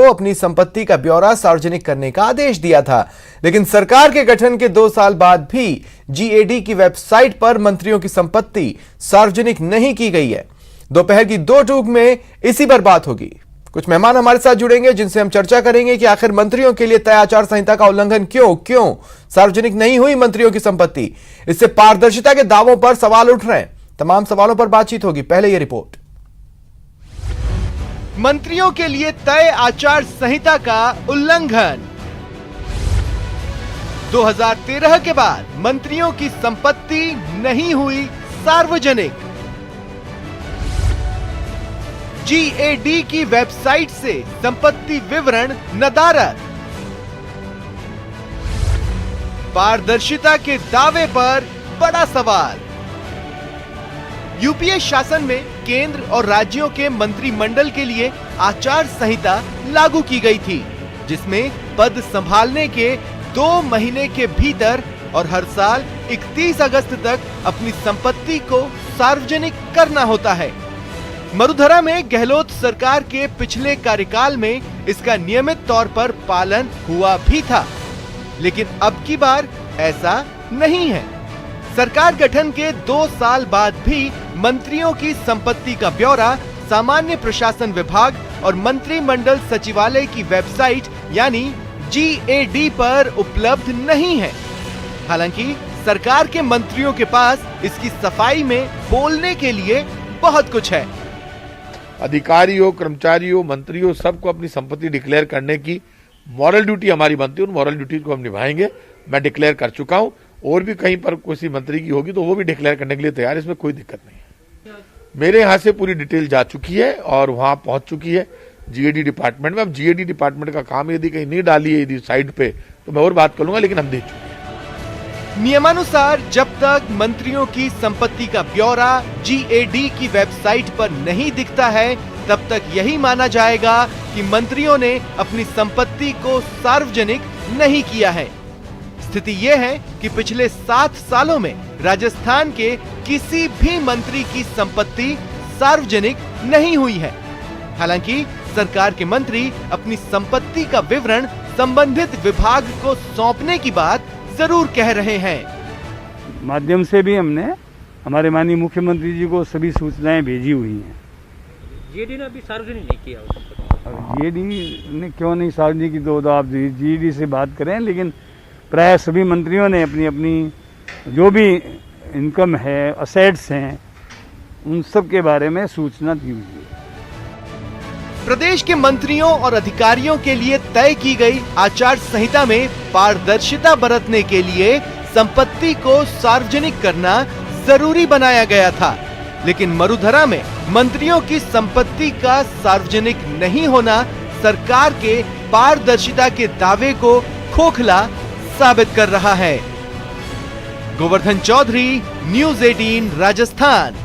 अपनी संपत्ति का ब्यौरा सार्वजनिक करने का आदेश दिया था। लेकिन सरकार के गठन के 2 साल बाद भी जीएडी की वेबसाइट पर मंत्रियों की संपत्ति सार्वजनिक नहीं की गई है। दोपहर की 2 टूक में इसी पर बात होगी। कुछ मेहमान हमारे साथ जुड़ेंगे जिनसे हम चर्चा करेंगे कि आखिर मंत्रियों के लिए तय आचार संहिता का उल्लंघन क्यों सार्वजनिक नहीं हुई मंत्रियों की संपत्ति। इससे पारदर्शिता के दावों पर सवाल उठ रहे हैं। तमाम सवालों पर बातचीत होगी। पहले यह रिपोर्ट। मंत्रियों के लिए तय आचार संहिता का उल्लंघन। 2013 के बाद मंत्रियों की संपत्ति नहीं हुई सार्वजनिक। जीएडी की वेबसाइट से संपत्ति विवरण नदारद। पारदर्शिता के दावे पर बड़ा सवाल। यूपीए शासन में केंद्र और राज्यों के मंत्रिमंडल के लिए आचार संहिता लागू की गई थी, जिसमें पद संभालने के 2 महीने के भीतर और हर साल 31 अगस्त तक अपनी संपत्ति को सार्वजनिक करना होता है। मरुधरा में गहलोत सरकार के पिछले कार्यकाल में इसका नियमित तौर पर पालन हुआ भी था, लेकिन अब की बार ऐसा नहीं है। सरकार गठन के 2 साल बाद भी मंत्रियों की संपत्ति का ब्यौरा सामान्य प्रशासन विभाग और मंत्रिमंडल सचिवालय की वेबसाइट यानी जीएडी पर उपलब्ध नहीं है। हालांकि सरकार के मंत्रियों के पास इसकी सफाई में बोलने के लिए बहुत कुछ है। अधिकारियों, कर्मचारियों, मंत्रियों सबको अपनी संपत्ति डिक्लेयर करने की मॉरल ड्यूटी हमारी बनती है। उन मॉरल ड्यूटी को हम निभाएंगे। मैं डिक्लेयर कर चुका हूं, और भी कहीं पर किसी मंत्री की होगी तो वो भी डिक्लेयर करने के लिए तैयार है। इसमें कोई दिक्कत नहीं है। मेरे यहाँ से पूरी डिटेल जा चुकी है और वहां पहुंच चुकी है जीएडी डिपार्टमेंट में। अब जीएडी डिपार्टमेंट का काम यदि कहीं नहीं डाली है यदि साइड पे तो मैं और बात करूंगा, लेकिन हम दे चुके हैं। नियमानुसार जब तक मंत्रियों की संपत्ति का ब्यौरा जीएडी की वेबसाइट पर नहीं दिखता है, तब तक यही माना जाएगा कि मंत्रियों ने अपनी संपत्ति को सार्वजनिक नहीं किया है। स्थिति यह है कि पिछले 7 सालों में राजस्थान के किसी भी मंत्री की संपत्ति सार्वजनिक नहीं हुई है। हालांकि सरकार के मंत्री अपनी संपत्ति का विवरण संबंधित विभाग को सौंपने की बात जरूर कह रहे हैं। माध्यम से भी हमने हमारे माननीय मुख्यमंत्री जी को सभी सूचनाएं भेजी हुई हैं। जीएडी ने अभी सार्वजनिक नहीं किया। जीएडी ने क्यों नहीं सार्वजनिक की, तो आप जीएडी से बात करें, लेकिन प्राय सभी मंत्रियों ने अपनी अपनी जो भी इनकम है, असेट्स हैं, उन सब के बारे में सूचना दी हुई है। प्रदेश के मंत्रियों और अधिकारियों के लिए तय की गई आचार संहिता में पारदर्शिता बरतने के लिए संपत्ति को सार्वजनिक करना जरूरी बनाया गया था, लेकिन मरुधरा में मंत्रियों की संपत्ति का सार्वजनिक नहीं होना सरकार के पारदर्शिता के दावे को खोखला साबित कर रहा है। गोवर्धन चौधरी, न्यूज़ 18 राजस्थान।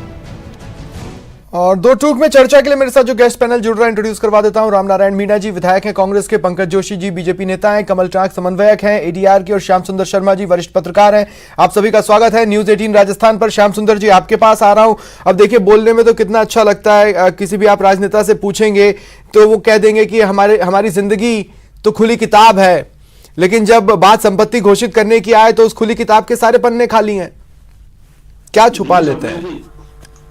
और 2 टूक में चर्चा के लिए मेरे साथ जो गेस्ट पैनल जुड़ रहा है इंट्रोड्यूस करवा देता हूं। रामनारायण मीणा जी विधायक हैं कांग्रेस के, पंकज जोशी जी बीजेपी नेता हैं, कमल टाक समन्वयक हैं एडीआर के, और श्याम सुंदर शर्मा जी वरिष्ठ पत्रकार हैं। आप सभी का स्वागत है न्यूज़ 18 राजस्थान पर। श्याम सुंदर जी आपके पास आ रहा हूं। अब देखिए, बोलने में तो कितना अच्छा लगता है, किसी भी आप राजनेता से पूछेंगे तो वो कह देंगे कि हमारी जिंदगी तो खुली किताब है, लेकिन जब बात संपत्ति घोषित करने की आए तो उस खुली किताब के सारे पन्ने खाली हैं। क्या छुपा लेते हैं?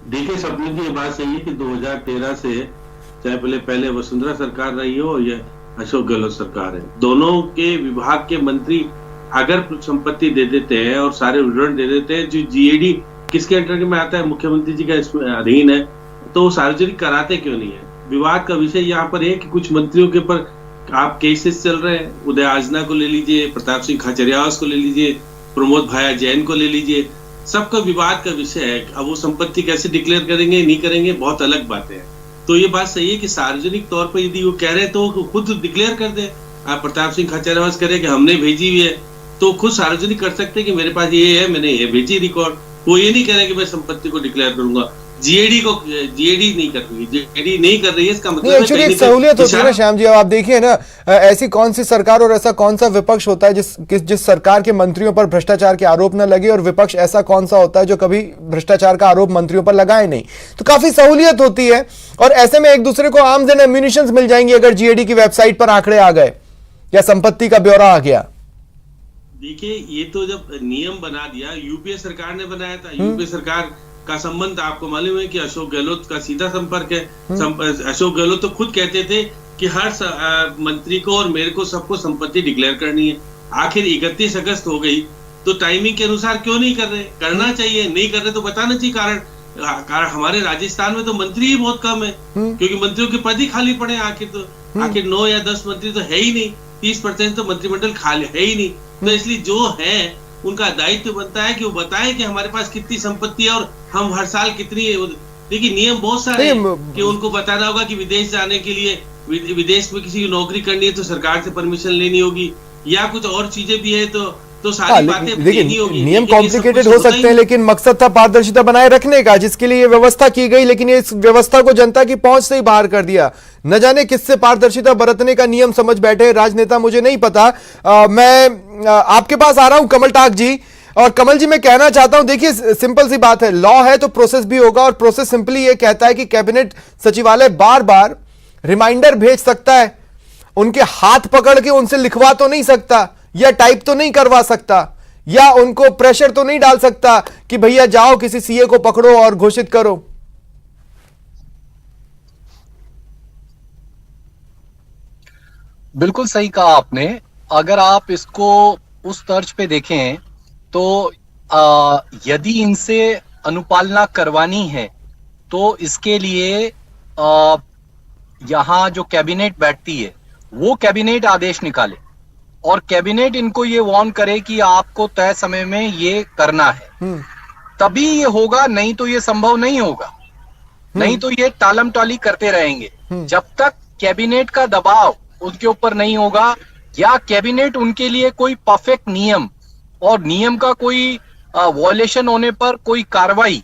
देखिए, सपने की ये बात सही है कि 2013 से चाहे पहले वसुंधरा सरकार रही हो या अशोक गहलोत सरकार है, दोनों के विभाग के मंत्री अगर संपत्ति दे देते हैं और सारे विवरण दे देते हैं, जो जीएडी किसके अंडर में आता है, मुख्यमंत्री जी का इसमें अधीन है, तो सार्वजनिक कराते क्यों नहीं है? विवाद का विषय यहाँ पर है कि कुछ मंत्रियों के ऊपर आप केसेस चल रहे हैं। उदय आजना को ले लीजिए, प्रताप सिंह खाचरियावास को ले लीजिए, प्रमोद भाया जैन को ले लीजिए, सबका विवाद का विषय है। अब वो संपत्ति कैसे डिक्लेयर करेंगे नहीं करेंगे बहुत अलग बात है। तो ये बात सही है कि सार्वजनिक तौर पर यदि वो कह रहे हैं तो खुद डिक्लेयर कर दे। आप प्रताप सिंह खाचरियावास कह रहे हैं कि हमने भेजी हुई है, तो खुद सार्वजनिक कर सकते हैं कि मेरे पास ये है, मैंने ये भेजी रिकॉर्ड। वो ये नहीं कह रहे कि मैं संपत्ति को डिक्लेयर करूंगा। जीएडी नहीं कर रही, जीएडी नहीं कर रही है, इसका मतलब नहीं, एक्चुअली एक सहूलियत होती है ना श्याम जी। अब आप देखिए ना, ऐसी कौन सी सरकार और ऐसा कौन सा विपक्ष होता है जिस सरकार के मंत्रियों पर भ्रष्टाचार के आरोप न लगे, और विपक्ष ऐसा कौन सा होता है जो कभी भ्रष्टाचार का आरोप मंत्रियों पर लगाए नहीं। तो काफी सहूलियत होती है, और ऐसे में एक दूसरे को आर्म्स एंड एम्यूनिशंस मिल जाएंगी अगर जीएडी की वेबसाइट पर आंकड़े आ गए या संपत्ति का ब्यौरा आ गया। देखिए, ये तो जब नियम बना दिया, यूपीए सरकार ने बनाया था। यूपीए सरकार का संबंध आपको मालूम है कि अशोक गहलोत का सीधा संपर्क है। अशोक गहलोत तो खुद कहते थे कि हर मंत्री को और मेरे को सबको संपत्ति डिक्लेयर करनी है। आखिर 31 अगस्त हो गई तो टाइमिंग के अनुसार क्यों नहीं कर रहे? करना चाहिए। नहीं कर रहे तो बताना चाहिए कारण। हमारे राजस्थान में तो मंत्री ही बहुत कम है, क्योंकि मंत्रियों के पद ही खाली पड़े। आखिर 9 या 10 मंत्री तो है ही नहीं, 30% तो मंत्रिमंडल खाली है ही नहीं। तो इसलिए जो है उनका दायित्व बनता है कि वो बताएं कि हमारे पास कितनी संपत्ति है और हम हर साल कितनी। देखिए, नियम बहुत सारे हैं कि उनको बताना होगा कि विदेश जाने के लिए, विदेश में किसी की नौकरी करनी है तो सरकार से परमिशन लेनी होगी, या कुछ और चीजें भी है तो सारी बातें देनी होगी। नियम कॉम्प्लिकेटेड हो सकते हैं, लेकिन मकसद था पारदर्शिता बनाए रखने का, जिसके लिए व्यवस्था की गई। लेकिन ये इस व्यवस्था को जनता की पहुंच से ही बाहर कर दिया। न जाने किससे पारदर्शिता बरतने का नियम समझ बैठे राजनेता, मुझे नहीं पता। मैं आपके पास आ रहा हूं कमल टाक जी, और कमल जी मैं कहना चाहता हूं, देखिए सिंपल सी बात है, लॉ है तो प्रोसेस भी होगा, और प्रोसेस सिंपली ये कहता है कि कैबिनेट सचिवालय बार बार रिमाइंडर भेज सकता है, उनके हाथ पकड़ के उनसे लिखवा तो नहीं सकता, या टाइप तो नहीं करवा सकता, या उनको प्रेशर तो नहीं डाल सकता कि भैया जाओ किसी सीए को पकड़ो और घोषित करो। बिल्कुल सही कहा आपने। अगर आप इसको उस तर्ज पे देखें तो यदि इनसे अनुपालना करवानी है तो इसके लिए यहाँ जो कैबिनेट बैठती है वो कैबिनेट आदेश निकाले, और कैबिनेट इनको ये वार्न करे कि आपको तय समय में ये करना है, तभी ये होगा। नहीं तो ये संभव नहीं होगा। नहीं तो ये टालम टाली करते रहेंगे जब तक कैबिनेट का दबाव उनके ऊपर नहीं होगा, या कैबिनेट उनके लिए कोई परफेक्ट नियम और नियम का कोई वॉयलेशन होने पर कोई कार्रवाई,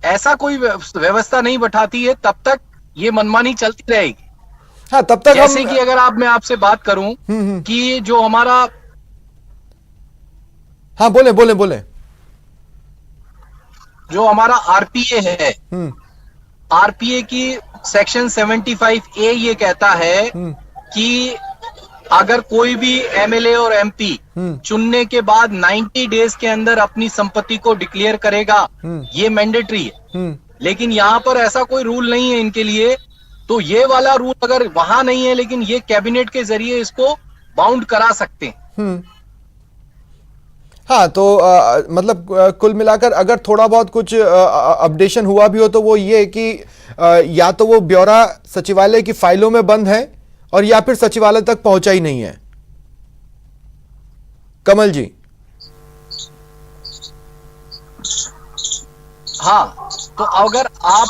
ऐसा कोई व्यवस्था नहीं बैठाती है, तब तक ये मनमानी चलती रहेगी। तब तक जैसे कि अगर मैं आपसे बात करूं कि जो हमारा बोले जो हमारा आरपीए है, आरपीए की सेक्शन 75A ये कहता है कि अगर कोई भी एमएलए और एमपी चुनने के बाद 90 डेज के अंदर अपनी संपत्ति को डिक्लेयर करेगा, ये मैंडेटरी है। लेकिन यहाँ पर ऐसा कोई रूल नहीं है इनके लिए। तो ये वाला रूल अगर वहां नहीं है, लेकिन ये कैबिनेट के जरिए इसको बाउंड करा सकते हैं। हाँ, तो मतलब कुल मिलाकर अगर थोड़ा बहुत कुछ अपडेशन हुआ भी हो तो वो ये कि या तो वो ब्यौरा सचिवालय की फाइलों में बंद है, और या फिर सचिवालय तक पहुंचा ही नहीं है। कमल जी। हाँ, तो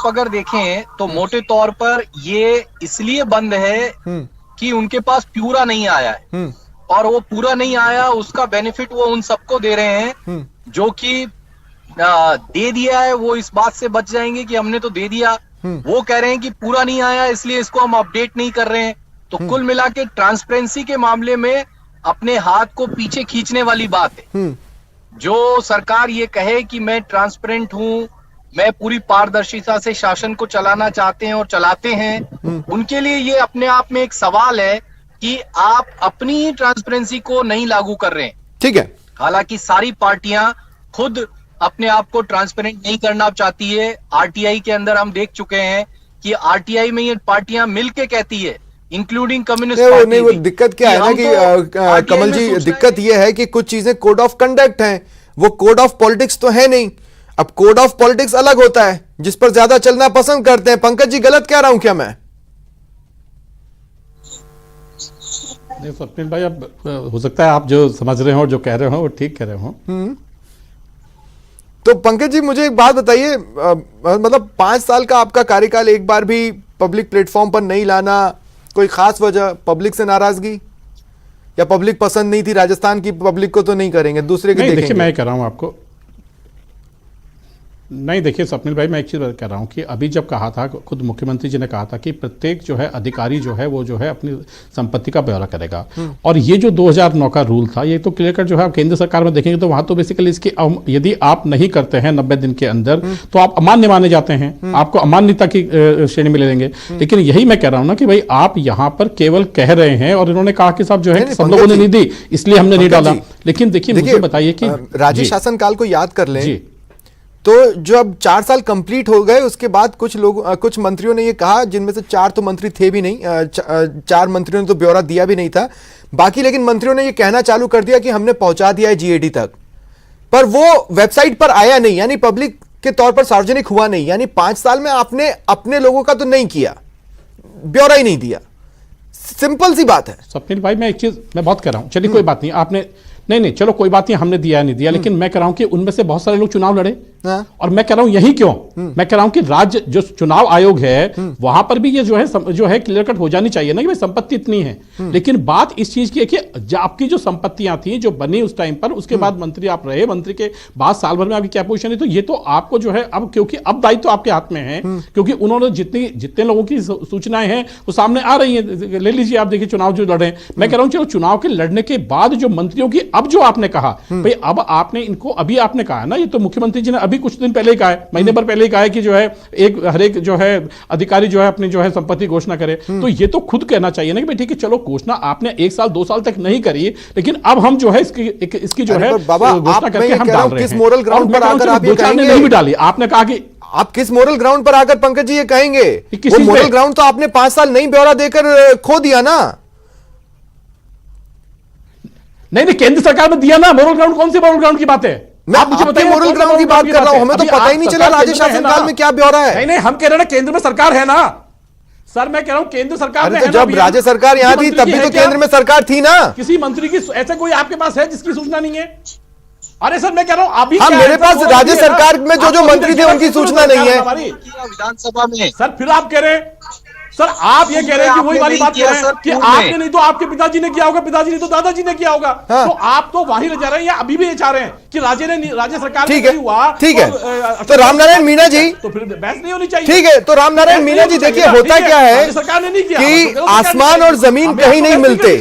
अगर देखें तो मोटे तौर पर ये इसलिए बंद है कि उनके पास पूरा नहीं आया है, और वो पूरा नहीं आया उसका बेनिफिट वो उन सबको दे रहे हैं जो कि दे दिया है। वो इस बात से बच जाएंगे कि हमने तो दे दिया। वो कह रहे हैं कि पूरा नहीं आया इसलिए इसको हम अपडेट नहीं कर रहे हैं। तो कुल मिला के ट्रांसपेरेंसी के मामले में अपने हाथ को पीछे खींचने वाली बात है। जो सरकार ये कहे कि मैं ट्रांसपेरेंट हूं, मैं पूरी पारदर्शिता से शासन को चलाना चाहते हैं और चलाते हैं, उनके लिए ये अपने आप में एक सवाल है कि आप अपनी ही ट्रांसपेरेंसी को नहीं लागू कर रहे हैं। ठीक है। हालांकि सारी पार्टियां खुद अपने आप को ट्रांसपेरेंट नहीं करना चाहती है। आरटीआई के अंदर हम देख चुके हैं कि आरटीआई में ये पार्टियां मिलके कहती है, इंक्लूडिंग कम्युनिस्ट पार्टी। नहीं, वो दिक्कत क्या है ना कि कमल जी, दिक्कत ये है कि कुछ चीजें कोड ऑफ कंडक्ट हैं, वो कोड ऑफ पॉलिटिक्स तो है नहीं। अब कोड ऑफ पॉलिटिक्स अलग होता है जिस पर ज्यादा चलना पसंद करते हैं। पंकज जी, गलत कह रहा हूं क्या मैं? नहीं स्वप्निल भाई, अब हो सकता है आप जो समझ रहे हो और जो कह रहे हो वो ठीक कह रहे हो। तो पंकज जी, मुझे एक बात बताइए, मतलब 5 साल का आपका कार्यकाल, एक बार भी पब्लिक प्लेटफॉर्म पर नहीं लाना, कोई खास वजह? पब्लिक से नाराजगी, या पब्लिक पसंद नहीं थी? राजस्थान की पब्लिक को तो नहीं करेंगे, दूसरे के देखेंगे। देखिए, मैं कह रहा हूं आपको, नहीं, देखिए स्वप्निल भाई, मैं एक चीज़ कह रहा हूँ कि अभी जब कहा था, खुद मुख्यमंत्री जी ने कहा था कि प्रत्येक जो है अधिकारी जो है वो जो है अपनी संपत्ति का ब्यौरा करेगा। और ये जो 2009 का रूल था, ये तो क्लियर कट जो है आप केंद्र सरकार में देखेंगे तो वहां तो बेसिकली इसकी यदि आप नहीं करते हैं 90 दिन के अंदर तो आप अमान्य माने जाते हैं, आपको अमान्यता की श्रेणी में ले लेंगे। लेकिन यही मैं कह रहा हूँ ना कि भाई आप यहाँ पर केवल कह रहे हैं, और इन्होंने कहा कि साहब जो है सब लोगों ने नहीं दी इसलिए हमने नहीं डाला। लेकिन देखिए मुझे बताइए कि राज्य शासनकाल को याद कर लें तो जब 4 साल कंप्लीट हो गए उसके बाद कुछ मंत्रियों ने ये कहा, जिनमें से 4 तो मंत्री थे भी नहीं, 4 मंत्रियों ने तो ब्यौरा दिया भी नहीं था बाकी, लेकिन मंत्रियों ने ये कहना चालू कर दिया कि हमने पहुंचा दिया है जीएडी तक, पर वो वेबसाइट पर आया नहीं, यानी पब्लिक के तौर पर सार्वजनिक हुआ नहीं। यानी 5 साल में आपने अपने लोगों का तो नहीं किया, ब्यौरा ही नहीं दिया, सिंपल सी बात है। स्वप्निल भाई, मैं एक चीज मैं बहुत कह रहा हूं, चलिए कोई बात नहीं, आपने नहीं चलो कोई बात नहीं, हमने दिया नहीं दिया, लेकिन मैं कह रहा हूं कि उनमें से बहुत सारे लोग चुनाव लड़े। और मैं कह रहा हूं यही क्यों, मैं कह रहा हूं कि राज्य जो चुनाव आयोग है वहां पर भी ये जो है क्लियर कट हो जानी चाहिए ना कि भाई संपत्ति इतनी है। लेकिन बात इस चीज की है कि आपकी जो संपत्तियां थी जो बनी उस टाइम पर, उसके बाद मंत्री आप रहे, मंत्री के बाद साल भर में आपकी क्या पोजीशन है, तो ये तो आपको जो है अब, क्योंकि अब दायित्व तो आपके हाथ में है, क्योंकि उन्होंने जितने लोगों की सूचनाएं हैं वो सामने आ रही है। ले लीजिए आप, देखिए चुनाव जो लड़े, मैं कह रहा हूं चलो चुनाव के लड़ने के बाद जो मंत्रियों की अब जो आपने कहा भाई, अब आपने इनको अभी आपने कहा ना, ये तो मुख्यमंत्री जी ने अभी कुछ दिन पहले ही कहा, महीने भर पहले ही कहा है कि जो है हर एक जो है अधिकारी जो है अपनी जो है संपत्ति घोषणा करे। तो ये तो खुद कहना चाहिए ना कि भाई ठीक है चलो घोषणा आपने 1 साल 2 साल तक नहीं करी, लेकिन अब हम जो है इसकी जो है घोषणा करके हम डाल रहे हैं। किस मोरल ग्राउंड पर आकर आप ये कहेंगे? नहीं भी डाली, आपने कहा कि आप किस मोरल ग्राउंड पर आकर पंकज जी ये कहेंगे? वो मोरल ग्राउंड तो आपने 5 साल नहीं ब्यौरा देकर खो दिया ना। नहीं, केंद्र सरकार ने दिया ना। मोरल ग्राउंड कौन सी मोरल ग्राउंड की बात है? मैं मुझे बताइए, मोरल ग्राउंड की बात कर रहा हूं, हमें तो पता ही नहीं चला राज्य शासनकाल में क्या ब्यौरा है। नहीं, हम कह रहे हैं केंद्र में सरकार है ना सर, मैं कह रहा हूं केंद्र सरकार में है। जब राज्य सरकार यहां थी तब भी तो केंद्र में सरकार थी ना। किसी मंत्री की ऐसा कोई आपके पास है जिसकी सूचना नहीं है? अरे सर मैं कह रहा हूं अभी मेरे पास राज्य सरकार में जो मंत्री थे उनकी सूचना नहीं है विधानसभा में। सर फिर आप कह रहे हैं, सर आप ये कह रहे हैं कि वही वाली बात कर रहे हैं कि आपने नहीं तो आपके पिताजी ने किया होगा, पिताजी नहीं तो दादाजी ने किया होगा। तो आप तो वहीं रह जा रहे हैं, या अभी भी ये चाह रहे हैं कि राज्य सरकार ठीक है, ठीक है। तो रामनारायण मीणा जी, तो फिर बहस नहीं होनी चाहिए। ठीक है, तो रामनारायण मीणा जी देखिए होता क्या है सरकार ने नहीं किया कि आसमान और जमीन कहीं नहीं मिलते,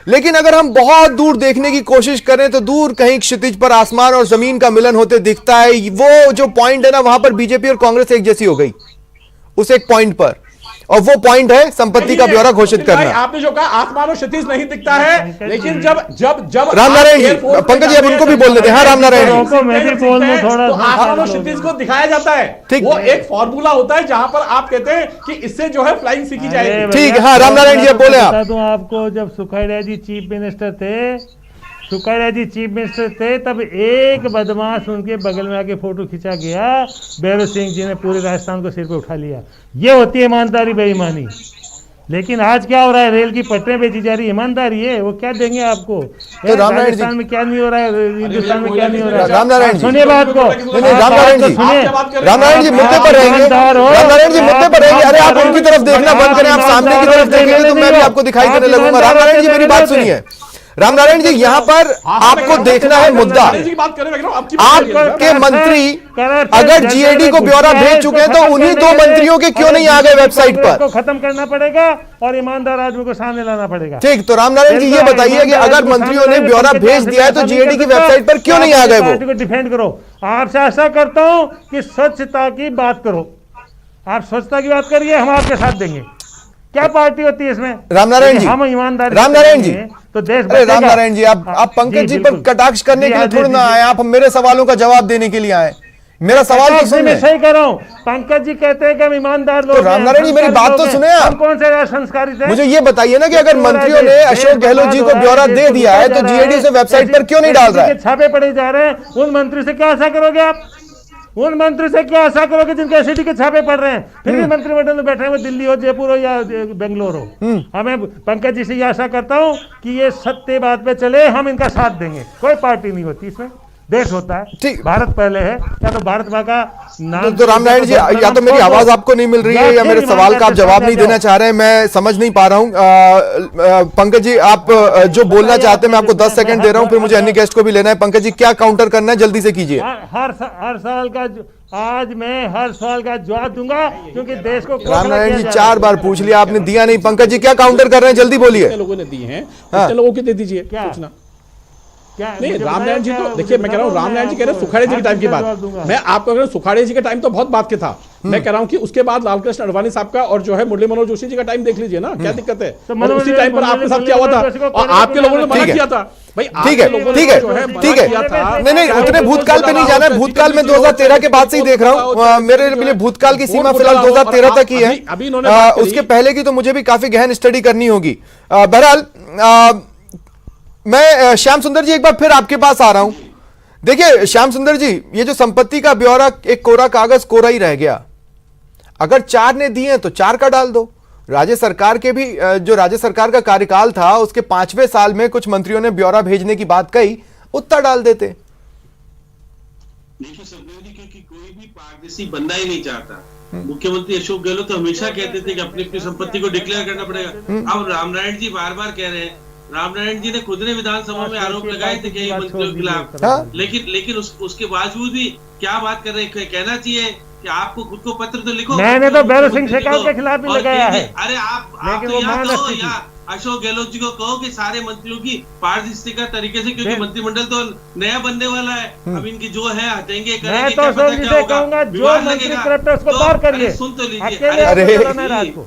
लेकिन अगर हम बहुत दूर देखने की कोशिश करें तो दूर कहीं क्षितिज पर आसमान और जमीन का मिलन होते दिखता है। वो जो पॉइंट है ना, वहां पर बीजेपी और कांग्रेस एक जैसी हो गई उस एक पॉइंट पर, और वो पॉइंट है संपत्ति का ब्यौरा घोषित करना। आपने जो कहा आसमान और क्षितिज नहीं दिखता है, लेकिन जब रामनारायण जी, पंकज जी अब उनको भी बोल देते हैं। हाँ रामनारायण जी, मैं भी बोल दूं थोड़ा, तो आसमान और क्षितिज को दिखाया जाता है, ठीक, वो एक फॉर्मूला होता है जहां पर आप कहते हैं कि इससे जो है फ्लाइंग सीखी जाएगी। ठीक है। हाँ रामनारायण जी अब बोले आप। बता दूं आपको, जब सुखैरा जी चीफ मिनिस्टर थे, तब एक बदमाश उनके बगल में आके फोटो खींचा गया, भैरव सिंह जी ने पूरे राजस्थान को सिर पे उठा लिया। ये होती है ईमानदारी, बेईमानी। लेकिन आज क्या हो रहा है, रेल की पटरियां बेची जा रही है, ईमानदारी है, वो क्या देंगे आपको? तो राजस्थान में क्या नहीं हो रहा है, हिंदुस्तान में क्या नहीं हो रहा है? रामनारायण जी सुनिए बात को, रामनारायण जी, रामनारायण जी मुद्दे पर रहेंगे, रामनारायण जी मुद्दे पर रहेंगे। अरे आप उनकी तरफ देखना बंद करें, आप सामने की तरफ देखेंगे तो मैं भी आपको दिखाई देने लगूंगा। रामनारायण जी मेरी बात सुनिए, रामनारायण जी यहाँ पर आपको देखना है मुद्दा। आपके मंत्री अगर जीएडी को ब्यौरा भेज चुके हैं तो उन्हीं 2 मंत्रियों के क्यों नहीं आ गए वेबसाइट पर? खत्म करना पड़ेगा और ईमानदार आदमी को सामने लाना पड़ेगा। ठीक, तो रामनारायण जी ये बताइए कि अगर मंत्रियों ने ब्यौरा भेज दिया है तो जीएडी की वेबसाइट पर क्यों नहीं आ गए? वो को डिफेंड करो। आपसे आशा करता हूं कि स्वच्छता की बात करो, आप स्वच्छता की बात करिए, हम आपके साथ देंगे। क्या पार्टी होती है इसमें? रामनारायण जी, हम ईमानदार रामनारायण जी तो देश। अरे रामनारायण जी, आप पंकज जी पर कटाक्ष करने के लिए थोड़ी ना आए, आप मेरे सवालों का जवाब देने के लिए आए। मेरा सवाल तो सुनिए। मैं सही कर रहा हूं, पंकज जी कहते हैं कि हम ईमानदार लोग। तो रामनारायण जी मेरी बात तो सुने आप। हम कौन से संस्कारित हैं? मुझे ये बताइए ना कि अगर मंत्रियों ने अशोक गहलोत जी को ब्यौरा दे दिया है तो जीएडी से वेबसाइट पर क्यों नहीं डाल रहा है? छापे पड़े जा रहे हैं, उन मंत्री से क्या आशा करोगे आप? उन मंत्री से क्या आशा करोगे जिनके एसआईटी के छापे पड़ रहे हैं? फिर भी मंत्रिमंडल में बैठे हुए, दिल्ली हो, जयपुर हो या बेंगलोर हो। हमें पंकज जी से ये आशा करता हूं कि ये सत्य बात पे चले, हम इनका साथ देंगे। कोई पार्टी नहीं होती इसमें, देश होता है, ठीक। भारत पहले है, या तो भारत माँ का नाम। तो रामनारायण जी, या तो मेरी आवाज आपको नहीं मिल रही है या मेरे सवाल का आप जवाब नहीं देना चाह रहे हैं, मैं समझ नहीं पा रहा हूं। पंकज जी, आप जो बोलना चाहते हैं मैं आपको 10 सेकंड दे रहा हूं, फिर मुझे अन्य गेस्ट को भी लेना है। पंकज जी, क्या काउंटर करना है, जल्दी से कीजिए। हर सवाल का आज मैं हर सवाल का जवाब दूंगा, क्योंकि देश को रामनारायण जी 4 बार पूछ लिया आपने, दिया नहीं। पंकज जी क्या काउंटर कर रहे हैं, जल्दी बोलिए। लोगों ने दी हैं, कितने लोगों के दे दीजिए सूचना। नहीं, रामनारायण जी तो देखिए, मैं कह रहा हूँ, रामनारायण जी कह रहे हैं सुखाड़े जी के टाइम की बात, मैं आपको कह रहा हूँ सुखाड़े जी के टाइम तो बहुत बात के था, मैं कह रहा हूँ कि उसके बाद लालकृष्ण आडवाणी साहब का और जो है मुरली मनोहर जोशी जी का टाइम देख लीजिए ना, क्या दिक्कत है। और उसी टाइम पर आपके साथ क्या हुआ था और आपके लोगों ने मना किया था भाई। ठीक है, ठीक है, ठीक है। नहीं, उतने भूतकाल पे नहीं जाना है, भूतकाल में 2013 के बाद से ही देख रहा हूँ, मेरे लिए भूतकाल की सीमा फिलहाल 2013 तक ही है, उसके पहले की तो मुझे भी काफी गहन स्टडी करनी होगी। बहरहाल मैं श्याम सुंदर जी एक बार फिर आपके पास आ रहा हूं। देखिए श्याम सुंदर जी, ये जो संपत्ति का ब्यौरा एक कोरा कागज कोरा ही रह गया। अगर 4 ने दिए तो 4 का डाल दो। राज्य सरकार के भी जो राज्य सरकार का कार्यकाल था उसके 5वें साल में कुछ मंत्रियों ने ब्यौरा भेजने की बात कही, उतना डाल देते। देखिए सपने जी, क्योंकि कोई भी पारदर्शी बनना ही नहीं चाहता। मुख्यमंत्री अशोक गहलोत तो हमेशा कहते थे कि अपनी अपनी संपत्ति को डिक्लेयर करना पड़ेगा। अब रामनारायण जी बार बार कह रहे हैं, रामनारायण जी ने खुद ने विधानसभा में आरोप लगाए थे कई मंत्रियों के खिलाफ, लेकिन उसके बावजूद भी क्या बात कर रहे हैं। कहना चाहिए कि आपको खुद को पत्र तो लिखो। मैंने तो भैरव सिंह शेखावत के खिलाफ भी लगाया है। अरे आप तो यहाँ कहो, या अशोक गहलोत जी को कहो कि सारे मंत्रियों की पारदर्शिता तरीके से, क्योंकि मंत्रिमंडल तो नया बनने वाला है, अब इनकी जो है हटेंगे करेंगे, मैं तो अशोक जी से कहूंगा जो मंत्री करप्ट है उसको बाहर करिए। सुन तो लीजिए,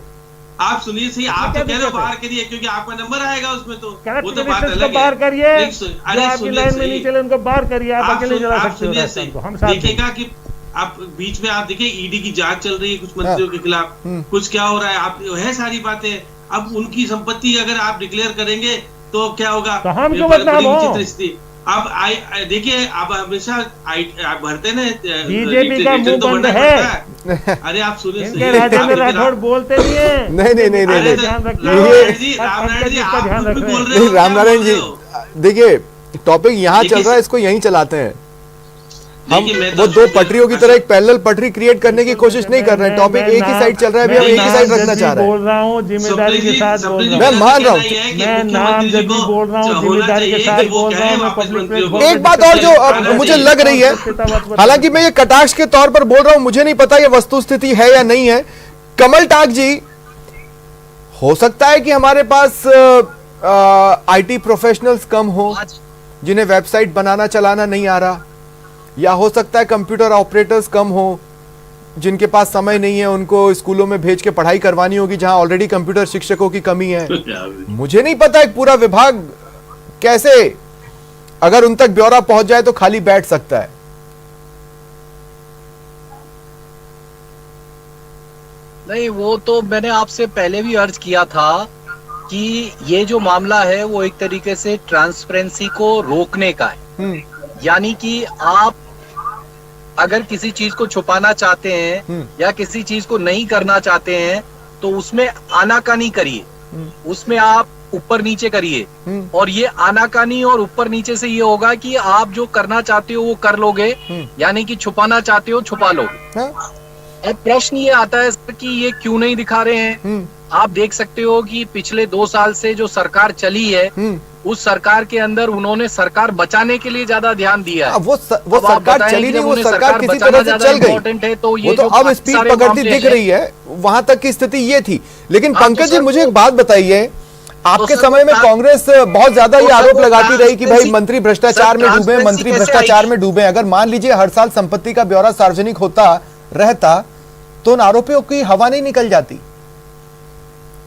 आप सुनिए सही, आप तो कह रहे हो बाहर करिए क्योंकि आपका नंबर आएगा उसमें, तो वो तो बात अलग है। बाहर करिए, अरे आपकी लाइन में नहीं चले उनको बाहर करिए, आप अकेले चला सकते हो। हम देखिएगा कि आप बीच में आप देखिए ईडी की जांच चल रही है कुछ मंत्रियों के खिलाफ, कुछ क्या हो रहा है, आप है सारी बातें। अब उनकी संपत्ति अगर आप डिक्लेयर करेंगे तो क्या होगा, तो हम क्यों बदनाम हो? अब देखिए, आप हमेशा भरते ना, बीजेपी का मुंह बंद है। अरे आप सुनिए, इनके राजेंद्र राठौड़ बोलते नहीं है। नहीं, रामनारायण जी देखिए, टॉपिक यहाँ चल रहा है, इसको यहीं चलाते हैं हम। वो 2 पटरियों की तरह एक पैरेलल पटरी क्रिएट करने की कोशिश नहीं कर रहे हैं। टॉपिक एक ही साइड चल रहा है, अभी हम एक ही साइड रखना चाह रहे हैं। बोल रहा हूँ जिम्मेदारी के साथ बोल रहा हूँ, मैं मान रहा हूँ, मैं नाम जब भी बोल रहा हूँ जिम्मेदारी के साथ बोल रहा हूँ, मैं पब्लिक प्लेस। एक बात और जो मुझे लग रही है, हालांकि मैं ये कटाक्ष के तौर पर बोल रहा हूं, मुझे नहीं पता ये वस्तुस्थिति है या नहीं है। कमल टाक जी, हो सकता है कि हमारे पास आईटी प्रोफेशनल्स कम हो जिन्हें वेबसाइट बनाना चलाना नहीं आ रहा, या हो सकता है कंप्यूटर ऑपरेटर्स कम हो जिनके पास समय नहीं है, उनको स्कूलों में भेज के पढ़ाई करवानी होगी जहां ऑलरेडी कंप्यूटर शिक्षकों की कमी है। मुझे नहीं पता एक पूरा विभाग कैसे, अगर उन तक ब्यौरा पहुंच जाए तो खाली बैठ सकता है। नहीं, वो तो मैंने आपसे पहले भी अर्ज किया था कि ये जो मामला है वो एक तरीके से ट्रांसपेरेंसी को रोकने का है। यानी कि आप अगर किसी चीज को छुपाना चाहते हैं या किसी चीज को नहीं करना चाहते हैं तो उसमें आनाकानी करिए, उसमें आप ऊपर नीचे करिए, और ये आनाकानी और ऊपर नीचे से ये होगा कि आप जो करना चाहते हो वो कर लोगे, यानी कि छुपाना चाहते हो छुपा लोगे। अब प्रश्न ये आता है सर कि ये क्यों नहीं दिखा रहे हैं। आप देख सकते हो कि पिछले 2 साल से जो सरकार चली है उस सरकार के अंदर उन्होंने सरकार बचाने के लिए ज्यादा ध्यान दिया है। वो सरकार चली नहीं, वो सरकार किसी तरह से चल गई, तो ये वो तो अब स्पीड पकड़ती दिख रही है। वहां तक की स्थिति ये थी। लेकिन पंकज जी, मुझे एक बात बताइए, आपके समय में कांग्रेस बहुत ज्यादा ये आरोप लगाती रही कि भाई मंत्री भ्रष्टाचार में डूबे, मंत्री भ्रष्टाचार में डूबे। अगर मान लीजिए हर साल संपत्ति का ब्यौरा सार्वजनिक होता रहता तो उन आरोपों की हवा नहीं निकल जाती,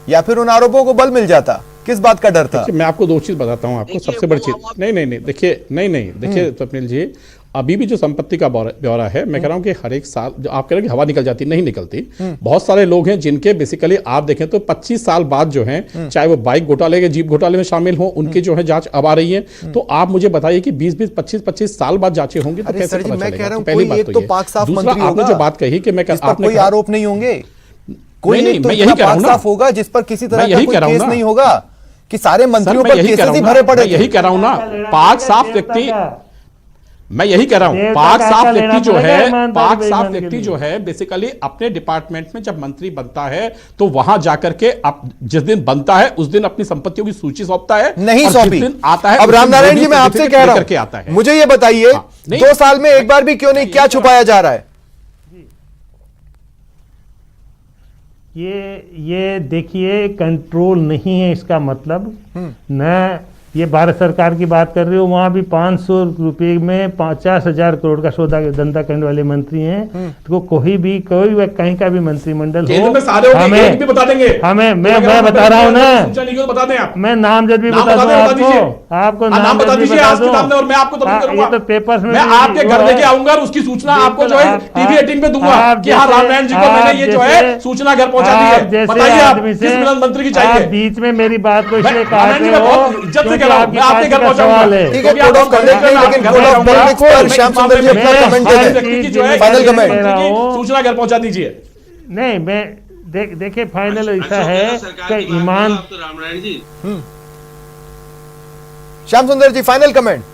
या फिर उन आरोपों को बल मिल जाता। किस बात का डर था? मैं आपको 2 चीज बताता हूं आपको। सबसे बड़ी चीज, नहीं देखिए, देखिए स्वप्निल जी, अभी भी जो संपत्ति का ब्यौरा है, मैं कह रहा हूं कि हर एक साल जो आप कह रहे हैं कि हवा निकल जाती, नहीं निकलती। बहुत सारे लोग हैं जिनके बेसिकली आप देखें तो 25 साल बाद जो हैं, चाहे वो बाइक घोटाले के जीप घोटाले में शामिल हो, उनकी जो है जांच अब आ रही है। तो आप मुझे बताइए कि 20-20, 25-25 साल बाद जांचें होंगी तो कैसे पता चलेगा? पहली बात तो ये। दूसरा, आपने जो बात कही कि मैं कोई आरोप नहीं होंगे, कोई नहीं, मैं यही कह रहा हूं ना, होगा जिस पर किसी तरह का कोई केस नहीं होगा, कि सारे मंत्रियों पर केसेस ही भरे पड़े। यही कह रहा हूं ना, पाक साफ व्यक्ति, मैं यही कह रहा हूं, देवता पाक का साफ आका लेना व्यक्ति जो पड़ेगा है, ईमानदारी पाक साफ बेईमानी के व्यक्ति लिए। जो है बेसिकली अपने डिपार्टमेंट में जब मंत्री बनता है तो वहां जाकर के अब जिस दिन बनता है उस दिन अपनी संपत्तियों की सूची सौंपता है, नहीं और जिस सौंपी। दिन आता है अब उस दिन रामनारायण वो जी, भी मैं आपसे कह रहा करके आता हूं, है। मुझे ये बताइए, नहीं, 2 साल में एक बार भी क्यों नहीं, क्या छुपाया जा रहा है? ये देखिए, कंट्रोल नहीं है इसका मतलब। न ये भारत सरकार की बात कर रही हो, वहां भी 500 रुपए में 50,000 करोड़ का सौदा धंधा करने वाले मंत्री हैं। तो कोई भी कहीं का भी मंत्रिमंडल केंद्र में सारे होंगे, हमें एक भी बता देंगे। मैं बता रहा हूँ ना, सूचना नहीं हो तो बता दें आप। मैं नामजद भी नाम बता दूं बता दीजिए। आपको नाम बता दीजिए आज के सामने, और मैं आपको तभी करूंगा। ये तो पेपर्स में मैं भी आपके घर वो लेके है। आऊंगा और उसकी सूचना आपको जो है बिल्कुल, टीवी 18 पे दूंगा आप कि हाँ जैसे- रामनारायण जी को मैंने ये जो है जैसे- सूचना घर पहुंचा दी आप है। जैसे बताइए आप आदमी किस से मिलन मंत्री की आप चाहिए? बीच में मेरी बात को मैं- इसलिए रामनारायण जी, काटते मैं हो बहुत इज्जत से क्योंकि कह रहा हूं, आपकी मैं आपके पार्टी घर का पहुंचाऊंगा। सवाल है। ठीक है, कोड ऑफ कंडक्ट नहीं, लेकिन कोड ऑफ पॉलिटिक्स पर श्याम सुंदर जी अपना कमेंट दे दें। व्यक्ति की जो है फाइनल केंद्रीय कमेंट। मंत्री की सूचना घर पहुंचा दीजिए। नहीं, मैं देखिए फाइनल ऐसा अशोक है गहलोत सरकार कि की बात ईमान करो आप तो रामनारायण जी, श्याम सुंदर जी, फाइनल कमेंट।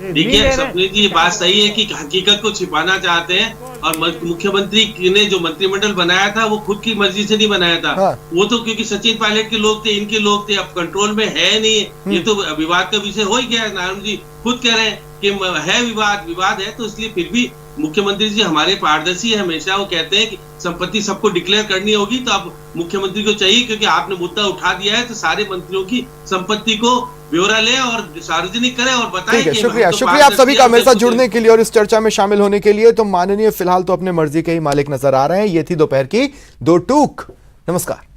देखिए सपनी जी, ये बात सही है कि हकीकत को छिपाना चाहते हैं, और मुख्यमंत्री ने जो मंत्रिमंडल बनाया था वो खुद की मर्जी से नहीं बनाया था। हाँ। वो तो क्योंकि सचिन पायलट के लोग थे, इनके लोग थे, अब कंट्रोल में है नहीं। ये तो विवाद का विषय हो ही गया है। नारायण जी खुद कह रहे हैं कि है विवाद है, तो इसलिए फिर भी मुख्यमंत्री जी हमारे पारदर्शी है हमेशा। वो कहते हैं कि संपत्ति सबको डिक्लेयर करनी होगी, तो अब मुख्यमंत्री को चाहिए, क्योंकि आपने मुद्दा उठा दिया है, तो सारे मंत्रियों की संपत्ति को ब्यौरा ले और सार्वजनिक करें और बताएं। ठीक है, कि शुक्रिया हम तो शुक्रिया आप सभी का मेरे साथ पारदर्शी हैं। जुड़ने के लिए और इस चर्चा में शामिल होने के लिए। तो माननीय फिलहाल तो अपने मर्जी के ही मालिक नजर आ रहे हैं। ये थी दोपहर की 2 टूक। नमस्कार।